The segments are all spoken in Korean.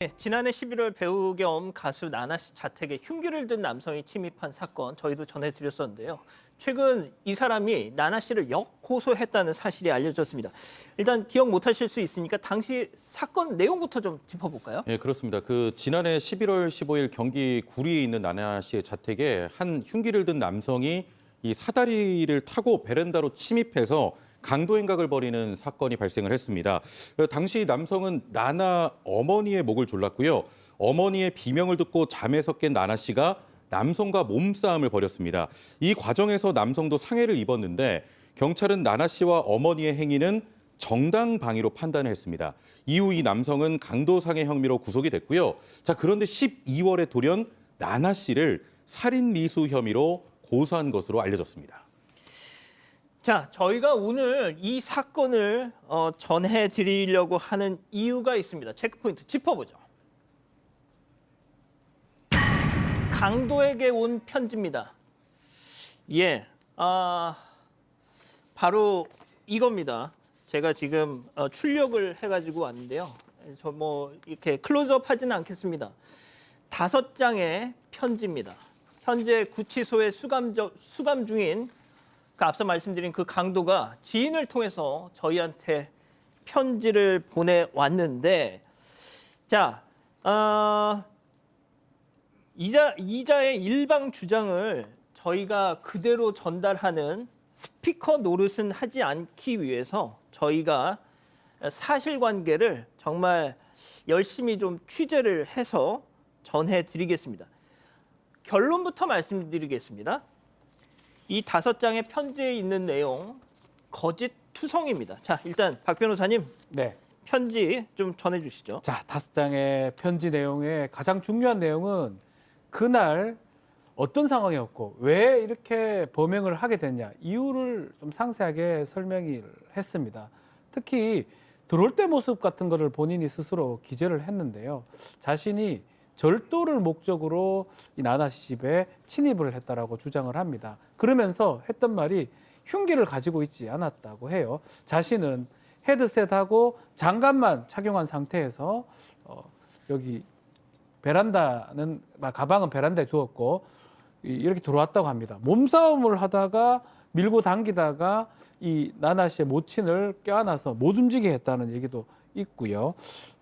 네, 지난해 11월 배우 겸 가수 나나 씨 자택에 흉기를 든 남성이 침입한 사건 저희도 전해드렸었는데요. 최근 이 사람이 나나 씨를 역고소했다는 사실이 알려졌습니다. 일단 기억 못하실 수 있으니까 당시 사건 내용부터 좀 짚어볼까요? 네, 그렇습니다. 지난해 11월 15일 경기 구리에 있는 나나 씨의 자택에 한 흉기를 든 남성이 이 사다리를 타고 베란다로 침입해서 강도 행각을 벌이는 사건이 발생을 했습니다. 당시 남성은 나나 어머니의 목을 졸랐고요. 어머니의 비명을 듣고 잠에서 깬 나나 씨가 남성과 몸싸움을 벌였습니다. 이 과정에서 남성도 상해를 입었는데 경찰은 나나 씨와 어머니의 행위는 정당방위로 판단을 했습니다. 이후 이 남성은 강도상해 혐의로 구속이 됐고요. 그런데 12월에 돌연 나나 씨를 살인미수 혐의로 고소한 것으로 알려졌습니다. 자, 저희가 오늘 이 사건을 전해드리려고 하는 이유가 있습니다. 체크포인트 짚어보죠. 강도에게 온 편지입니다. 예, 바로 이겁니다. 제가 지금 출력을 해가지고 왔는데요. 저 이렇게 클로즈업 하지는 않겠습니다. 5장의 편지입니다. 현재 구치소에 수감 중인 앞서 말씀드린 그 강도가 지인을 통해서 저희한테 편지를 보내왔는데, 자, 이자의 일방 주장을 저희가 그대로 전달하는 스피커 노릇은 하지 않기 위해서 저희가 사실관계를 정말 열심히 좀 취재를 해서 전해드리겠습니다. 결론부터 말씀드리겠습니다. 이 5장의 편지에 있는 내용 거짓 투성입니다. 자, 일단 박 변호사님, 네. 편지 좀 전해주시죠. 자, 5장의 편지 내용의 가장 중요한 내용은 그날 어떤 상황이었고 왜 이렇게 범행을 하게 됐냐 이유를 좀 상세하게 설명을 했습니다. 특히 들어올 때 모습 같은 거를 본인이 스스로 기재를 했는데요. 자신이 절도를 목적으로 이 나나 씨 집에 침입을 했다라고 주장을 합니다. 그러면서 했던 말이 흉기를 가지고 있지 않았다고 해요. 자신은 헤드셋하고 장갑만 착용한 상태에서 여기 가방은 베란다에 두었고 이렇게 들어왔다고 합니다. 몸싸움을 하다가 밀고 당기다가 이 나나 씨의 모친을 껴안아서 못 움직이게 했다는 얘기도 있고요.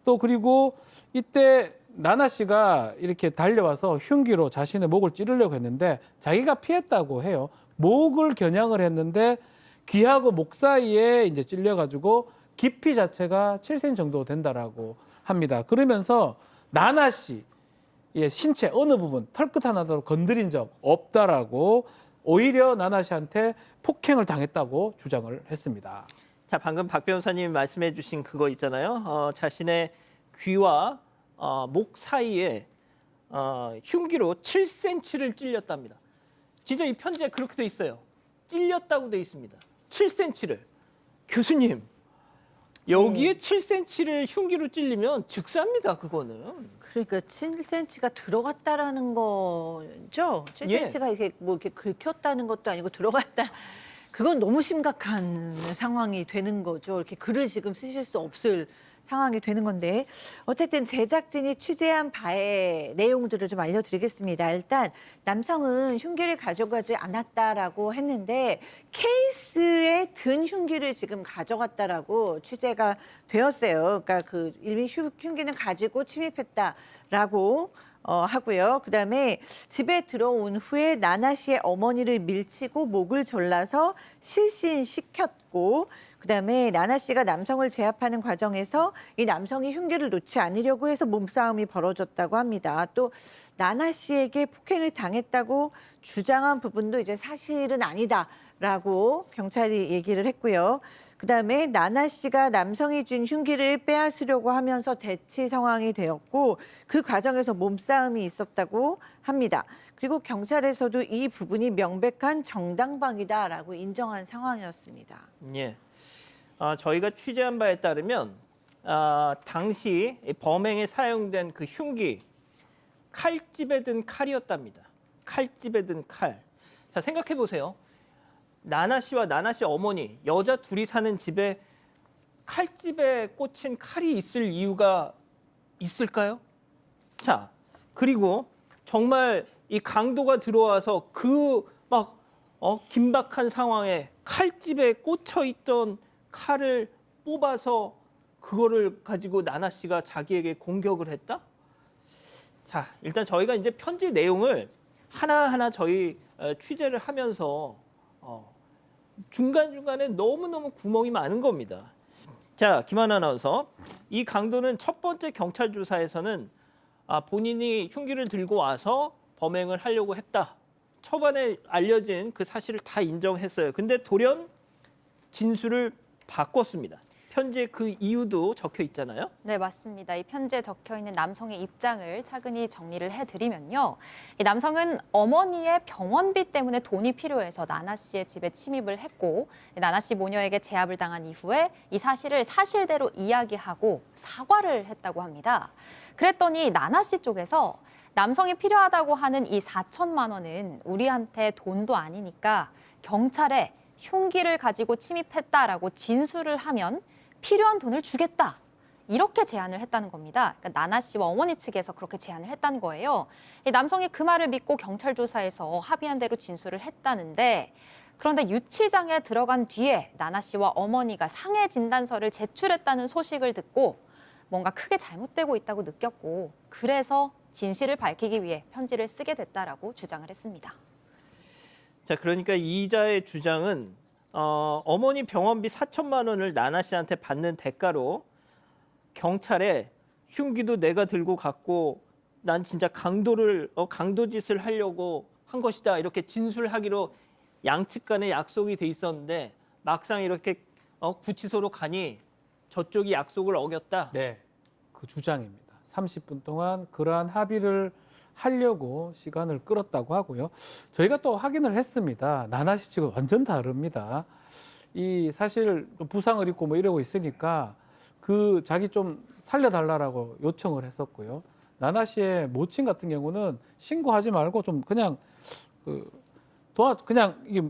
또 그리고 이때 나나 씨가 이렇게 달려와서 흉기로 자신의 목을 찌르려고 했는데 자기가 피했다고 해요. 목을 겨냥을 했는데 귀하고 목 사이에 이제 찔려가지고 깊이 자체가 7cm 정도 된다라고 합니다. 그러면서 나나 씨의 신체 어느 부분 털끝 하나도 건드린 적 없다라고 오히려 나나 씨한테 폭행을 당했다고 주장을 했습니다. 자, 방금 박 변호사님이 말씀해 주신 그거 있잖아요. 자신의 귀와 목 사이에 흉기로 7cm를 찔렸답니다. 진짜 이 편지에 그렇게 돼 있어요. 찔렸다고 돼 있습니다. 7cm를. 교수님, 여기에 7cm를 흉기로 찔리면 즉사입니다, 그거는. 그러니까 7cm가 들어갔다라는 거죠? 7cm가 이렇게 긁혔다는 것도 아니고 들어갔다. 그건 너무 심각한 상황이 되는 거죠. 이렇게 글을 지금 쓰실 수 없을 상황이 되는 건데 어쨌든 제작진이 취재한 바의 내용들을 좀 알려드리겠습니다. 일단 남성은 흉기를 가져가지 않았다라고 했는데 케이스에 든 흉기를 지금 가져갔다라고 취재가 되었어요. 그러니까 이미 흉기는 가지고 침입했다라고 하고요. 그다음에 집에 들어온 후에 나나 씨의 어머니를 밀치고 목을 졸라서 실신시켰고 그다음에 나나 씨가 남성을 제압하는 과정에서 이 남성이 흉기를 놓지 않으려고 해서 몸싸움이 벌어졌다고 합니다. 또 나나 씨에게 폭행을 당했다고 주장한 부분도 이제 사실은 아니다라고 경찰이 얘기를 했고요. 그다음에 나나 씨가 남성이 준 흉기를 빼앗으려고 하면서 대치 상황이 되었고 그 과정에서 몸싸움이 있었다고 합니다. 그리고 경찰에서도 이 부분이 명백한 정당방위다라고 인정한 상황이었습니다. 예. 저희가 취재한 바에 따르면 당시 범행에 사용된 그 흉기 칼집에 든 칼이었답니다. 칼집에 든 칼. 자, 생각해 보세요. 나나 씨와 나나 씨 어머니, 여자 둘이 사는 집에 칼집에 꽂힌 칼이 있을 이유가 있을까요? 자, 그리고 정말 이 강도가 들어와서 그 막 긴박한 상황에 칼집에 꽂혀 있던 칼을 뽑아서 그거를 가지고 나나 씨가 자기에게 공격을 했다? 자, 일단 저희가 이제 편지 내용을 하나하나 저희 취재를 하면서 중간중간에 너무너무 구멍이 많은 겁니다. 자, 김하나 아나운서. 이 강도는 첫 번째 경찰 조사에서는 본인이 흉기를 들고 와서 범행을 하려고 했다. 초반에 알려진 그 사실을 다 인정했어요. 근데 돌연 진술을 바꿨습니다. 편지에 그 이유도 적혀 있잖아요. 네, 맞습니다. 이 편지에 적혀 있는 남성의 입장을 차근히 정리를 해드리면요. 이 남성은 어머니의 병원비 때문에 돈이 필요해서 나나 씨의 집에 침입을 했고 나나 씨 모녀에게 제압을 당한 이후에 이 사실을 사실대로 이야기하고 사과를 했다고 합니다. 그랬더니 나나 씨 쪽에서 남성이 필요하다고 하는 이 4천만 원은 우리한테 돈도 아니니까 경찰에 흉기를 가지고 침입했다라고 진술을 하면 필요한 돈을 주겠다. 이렇게 제안을 했다는 겁니다. 그러니까 나나 씨와 어머니 측에서 그렇게 제안을 했다는 거예요. 이 남성이 그 말을 믿고 경찰 조사에서 합의한 대로 진술을 했다는데 그런데 유치장에 들어간 뒤에 나나 씨와 어머니가 상해 진단서를 제출했다는 소식을 듣고 뭔가 크게 잘못되고 있다고 느꼈고 그래서 진실을 밝히기 위해 편지를 쓰게 됐다라고 주장을 했습니다. 자, 그러니까 이자의 주장은 어머니 병원비 4천만 원을 나나 씨한테 받는 대가로 경찰에 흉기도 내가 들고 갔고 난 진짜 강도짓을 하려고 한 것이다. 이렇게 진술하기로 양측 간에 약속이 돼 있었는데 막상 이렇게 구치소로 가니 저쪽이 약속을 어겼다. 네, 그 주장입니다. 30분 동안 그러한 합의를 하려고 시간을 끌었다고 하고요. 저희가 또 확인을 했습니다. 나나 씨 측은 완전 다릅니다. 이 사실 부상을 입고 뭐 이러고 있으니까 그 자기 좀 살려달라고 요청을 했었고요. 나나 씨의 모친 같은 경우는 신고하지 말고 좀 그냥 그냥 이게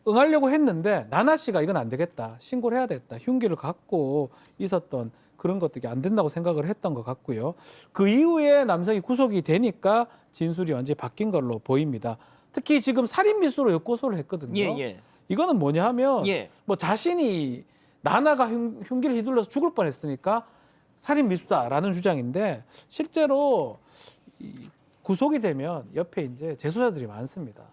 응하려고 했는데 나나 씨가 이건 안 되겠다. 신고를 해야 되겠다. 흉기를 갖고 있었던 그런 것들이 안 된다고 생각을 했던 것 같고요. 그 이후에 남성이 구속이 되니까 진술이 완전히 바뀐 걸로 보입니다. 특히 지금 살인 미수로 역고소를 했거든요. 예. 이거는 뭐냐 하면 예. 뭐 자신이 나나가 흉기를 휘둘러서 죽을 뻔했으니까 살인 미수다라는 주장인데 실제로 구속이 되면 옆에 이제 재소자들이 많습니다.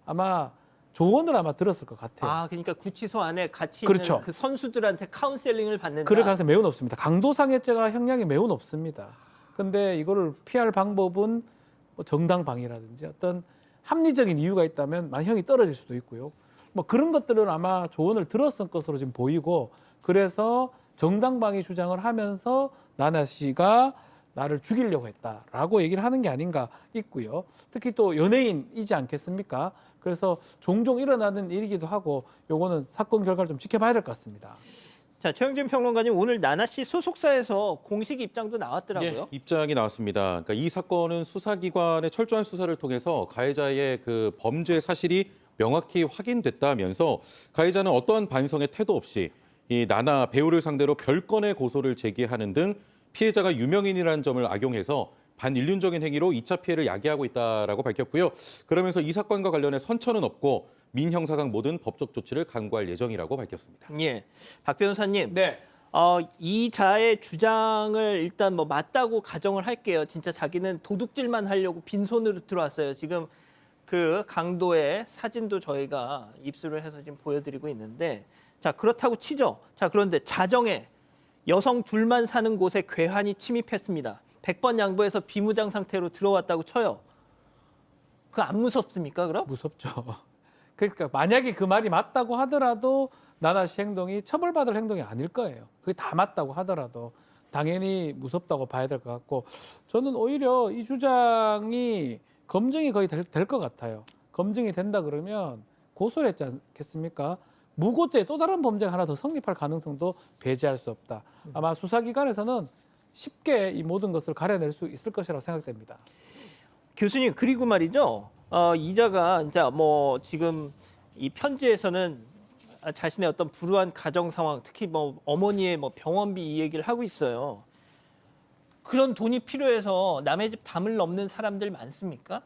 아마 조언을 아마 들었을 것 같아요. 그러니까 구치소 안에 같이 그렇죠. 있는 그 선수들한테 카운셀링을 받는다. 그럴 가능성이 매우 높습니다. 강도상해죄가 형량이 매우 높습니다. 근데 이거를 피할 방법은 뭐 정당방위라든지 어떤 합리적인 이유가 있다면 만형이 떨어질 수도 있고요. 뭐 그런 것들을 아마 조언을 들었을 것으로 지금 보이고 그래서 정당방위 주장을 하면서 나나 씨가 나를 죽이려고 했다라고 얘기를 하는 게 아닌가 있고요. 특히 또 연예인이지 않겠습니까? 그래서 종종 일어나는 일이기도 하고 요거는 사건 결과를 좀 지켜봐야 될 것 같습니다. 자, 최영진 평론가님, 오늘 나나 씨 소속사에서 공식 입장도 나왔더라고요. 예, 입장이 나왔습니다. 그러니까 이 사건은 수사기관의 철저한 수사를 통해서 가해자의 그 범죄 사실이 명확히 확인됐다면서 가해자는 어떠한 반성의 태도 없이 이 나나 배우를 상대로 별건의 고소를 제기하는 등 피해자가 유명인이라는 점을 악용해서 반인륜적인 행위로 2차 피해를 야기하고 있다라고 밝혔고요. 그러면서 이 사건과 관련해 선처는 없고 민형사상 모든 법적 조치를 강구할 예정이라고 밝혔습니다. 예, 박 변호사님. 네. 이 자의 주장을 일단 뭐 맞다고 가정을 할게요. 진짜 자기는 도둑질만 하려고 빈손으로 들어왔어요. 지금 그 강도의 사진도 저희가 입수를 해서 지금 보여드리고 있는데, 자, 그렇다고 치죠. 자, 그런데 자정에 여성 둘만 사는 곳에 괴한이 침입했습니다. 100번 양보해서 비무장 상태로 들어왔다고 쳐요. 그거 안 무섭습니까, 그럼? 무섭죠. 그러니까 만약에 그 말이 맞다고 하더라도 나나 씨 행동이 처벌받을 행동이 아닐 거예요. 그게 다 맞다고 하더라도 당연히 무섭다고 봐야 될 것 같고 저는 오히려 이 주장이 검증이 거의 될 것 같아요. 검증이 된다 그러면 고소를 했지 않겠습니까? 무고죄 또 다른 범죄가 하나 더 성립할 가능성도 배제할 수 없다. 아마 수사기관에서는 쉽게 이 모든 것을 가려낼 수 있을 것이라고 생각됩니다. 교수님, 그리고 말이죠. 이자가 이제 뭐 지금 이 편지에서는 자신의 어떤 불우한 가정 상황, 특히 뭐 어머니의 뭐 병원비 이 얘기를 하고 있어요. 그런 돈이 필요해서 남의 집 담을 넘는 사람들 많습니까?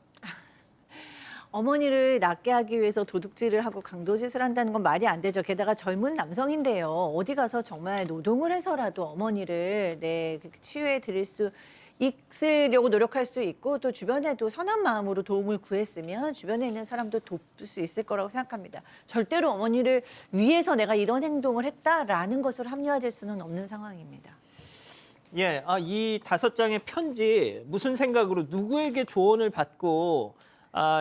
어머니를 낫게 하기 위해서 도둑질을 하고 강도짓을 한다는 건 말이 안 되죠. 게다가 젊은 남성인데요. 어디 가서 정말 노동을 해서라도 어머니를 치유해 드릴 수 있으려고 노력할 수 있고 또 주변에도 선한 마음으로 도움을 구했으면 주변에 있는 사람도 돕을 수 있을 거라고 생각합니다. 절대로 어머니를 위해서 내가 이런 행동을 했다라는 것으로 합리화될 수는 없는 상황입니다. 예, 이 5장의 편지 무슨 생각으로 누구에게 조언을 받고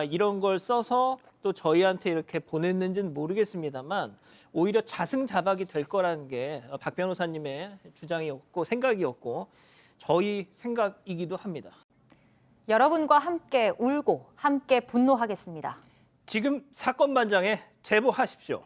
이런 걸 써서 또 저희한테 이렇게 보냈는지는 모르겠습니다만 오히려 자승자박이 될 거라는 게 박 변호사님의 주장이었고 생각이었고 저희 생각이기도 합니다. 여러분과 함께 울고 함께 분노하겠습니다. 지금 사건 반장에 제보하십시오.